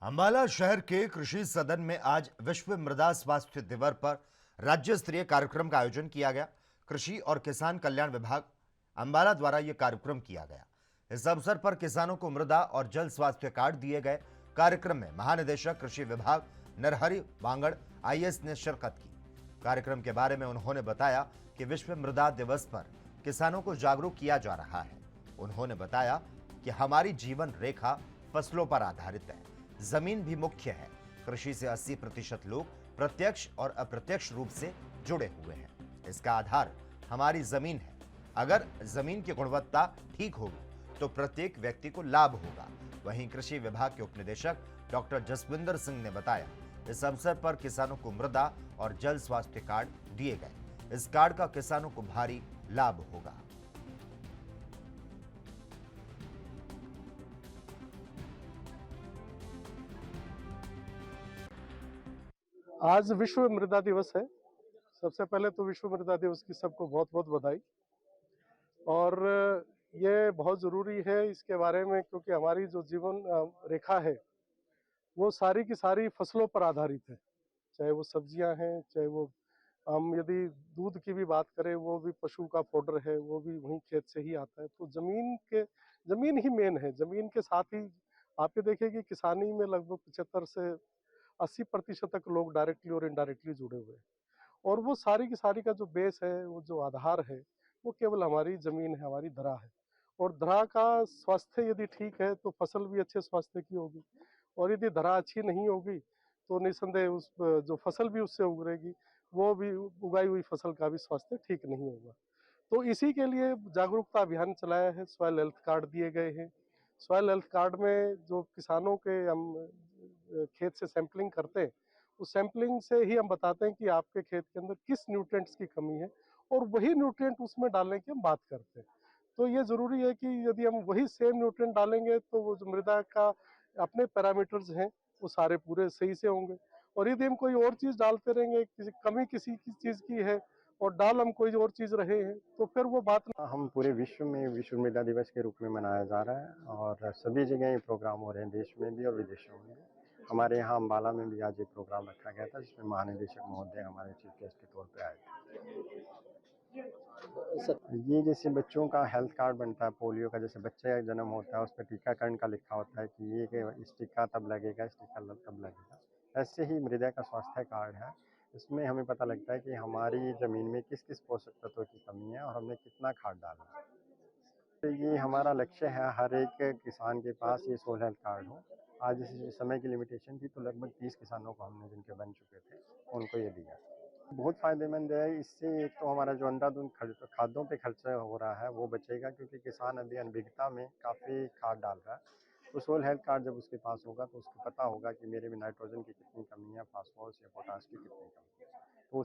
अंबाला शहर के कृषि सदन में आज विश्व मृदा स्वास्थ्य दिवस पर राज्य स्तरीय कार्यक्रम का आयोजन किया गया। कृषि और किसान कल्याण विभाग अंबाला द्वारा यह कार्यक्रम किया गया। इस अवसर पर किसानों को मृदा और जल स्वास्थ्य कार्ड दिए गए। कार्यक्रम में महानिदेशक कृषि विभाग नरहरि वांगड़ आईएएस ने शिरकत की। कार्यक्रम के बारे में उन्होंने बताया कि विश्व मृदा दिवस पर किसानों को जागरूक किया जा रहा है। उन्होंने बताया कि हमारी जीवन रेखा फसलों पर आधारित है, जमीन भी मुख्य है। कृषि से 80% लोग प्रत्यक्ष और अप्रत्यक्ष रूप से जुड़े हुए हैं। इसका आधार हमारी जमीन है। अगर जमीन की गुणवत्ता ठीक होगी तो प्रत्येक व्यक्ति को लाभ होगा। वहीं कृषि विभाग के उपनिदेशक डॉक्टर जसविंदर सिंह ने बताया, इस अवसर पर किसानों को मृदा और जल स्वास्थ्य कार्ड दिए गए। इस कार्ड का किसानों को भारी लाभ होगा। आज विश्व मृदा दिवस है। सबसे पहले तो विश्व मृदा दिवस की सबको बहुत बहुत बधाई। और ये बहुत ज़रूरी है इसके बारे में, क्योंकि हमारी जो जीवन रेखा है वो सारी की सारी फसलों पर आधारित है। चाहे वो सब्जियां हैं, चाहे वो हम यदि दूध की भी बात करें, वो भी पशु का फोडर है, वो भी वहीं खेत से ही आता है। तो ज़मीन ही मेन है। ज़मीन के साथ ही आप ये देखिए कि किसानी में लगभग 75 से 80% तक लोग डायरेक्टली और इनडायरेक्टली जुड़े हुए हैं। और वो सारी की सारी का जो बेस है, वो जो आधार है, वो केवल हमारी ज़मीन है, हमारी धरा है। और धरा का स्वास्थ्य यदि ठीक है तो फसल भी अच्छे स्वास्थ्य की होगी, और यदि धरा अच्छी नहीं होगी तो निस्संदेह उस जो फसल भी उससे उगरेगी, वो भी उगाई हुई फसल का भी स्वास्थ्य ठीक नहीं होगा। तो इसी के लिए जागरूकता अभियान चलाया है। सॉइल हेल्थ कार्ड दिए गए हैं। सॉइल हेल्थ कार्ड में जो किसानों के हम खेत से सैंपलिंग करते हैं, उस सैंपलिंग से ही हम बताते हैं कि आपके खेत के अंदर किस न्यूट्रिएंट्स की कमी है, और वही न्यूट्रिएंट उसमें डालने की हम बात करते हैं। तो ये ज़रूरी है कि यदि हम वही सेम न्यूट्रिएंट डालेंगे तो वो जो मृदा का अपने पैरामीटर्स हैं वो सारे पूरे सही से होंगे। और यदि हम कोई और चीज़ डालते रहेंगे, कमी किसी की चीज़ की है और डाल हम कोई और चीज़ रहे हैं, तो फिर वो बात। हम पूरे विश्व में विश्व मृदा दिवस के रूप में मनाया जा रहा है और सभी जगह ये प्रोग्राम हो रहे हैं, देश में भी और विदेशों में भी। हमारे यहाँ अम्बाला में भी आज एक प्रोग्राम रखा गया था, जिसमें महानिदेशक महोदय हमारे चीफ गेस्ट के तौर पे आए थे। ये जैसे बच्चों का हेल्थ कार्ड बनता है, पोलियो का जैसे बच्चे का जन्म होता है उस पर टीकाकरण का लिखा होता है कि ये इस टीका तब लगेगा, इस टीका तब लगेगा। ऐसे ही मृदा का स्वास्थ्य कार्ड है। इसमें हमें पता लगता है कि हमारी ज़मीन में किस किस पोषक तत्वों की कमी है और हमने कितना खाद डालना है। तो ये हमारा लक्ष्य है, हर एक किसान के पास ये सोल हेल्थ कार्ड हो। आज इस समय की लिमिटेशन थी तो लगभग 30 किसानों को हमने जिनके बन चुके थे उनको ये दिया। बहुत फ़ायदेमंद है। इससे एक तो हमारा जो अंधाधुंध खादों पे खर्चा हो रहा है वो बचेगा, क्योंकि किसान अभी अनभिज्ञता में काफ़ी खाद डाल रहा है। तो सोल हेल्थ कार्ड जब उसके पास होगा तो उसको पता होगा कि मेरे में नाइट्रोजन की कितनी कमी है, फास्फोरस या पोटाश की कितनी कमी है। तो